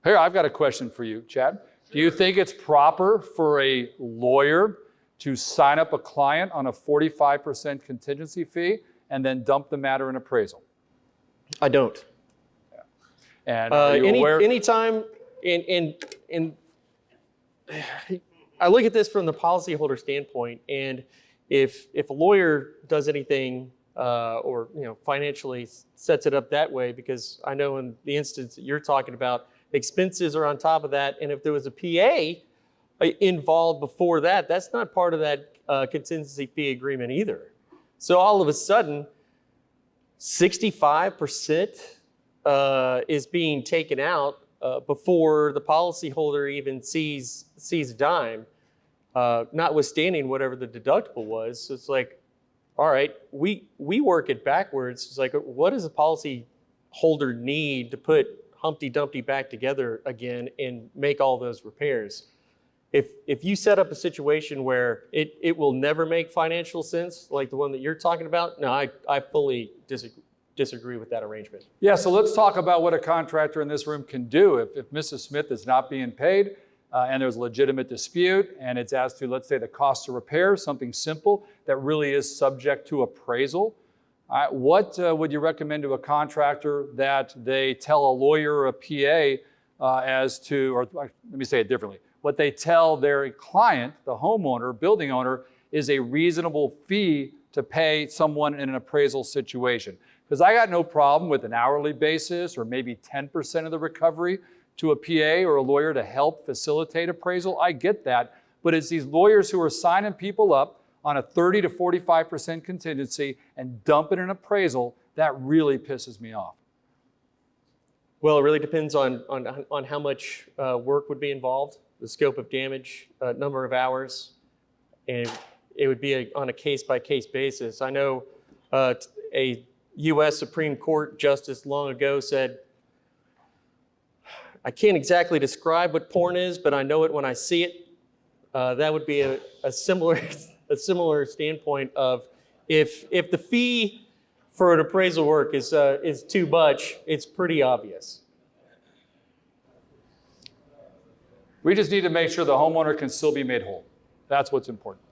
Here, I've got a question for you, Chad. Do you think it's proper for a lawyer to sign up a client on a 45% contingency fee and then dump the matter in appraisal? I don't. Yeah. And are you aware? Anytime, I look at this from the policyholder standpoint, and if a lawyer does anything or financially sets it up that way, because I know in the instance that you're talking about, expenses are on top of that, and if there was a PA involved before that, that's not part of that contingency fee agreement either. So all of a sudden, 65% is being taken out before the policyholder even sees a dime, notwithstanding whatever the deductible was. So it's like, all right, we work it backwards. It's like, what does a policyholder need to put Humpty Dumpty back together again and make all those repairs? If you set up a situation where it will never make financial sense, like the one that you're talking about, no, I fully disagree with that arrangement. Yeah, so let's talk about what a contractor in this room can do. If Mrs. Smith is not being paid and there's a legitimate dispute and it's as to, let's say, the cost of repair, something simple that really is subject to appraisal, what would you recommend to a contractor that they tell a lawyer or a PA as to, or let me say it differently, what they tell their client, the homeowner, building owner, is a reasonable fee to pay someone in an appraisal situation? Because I got no problem with an hourly basis or maybe 10% of the recovery to a PA or a lawyer to help facilitate appraisal. I get that. But it's these lawyers who are signing people up on a 30 to 45% contingency and dumping an appraisal that really pisses me off. Well, it really depends on how much work would be involved, the scope of damage, number of hours, and it would be on a case-by-case basis. I know a U.S. Supreme Court justice long ago said, I can't exactly describe what porn is, but I know it when I see it. That would be a similar standpoint of if the fee for an appraisal work is too much, it's pretty obvious. We just need to make sure the homeowner can still be made whole. That's what's important.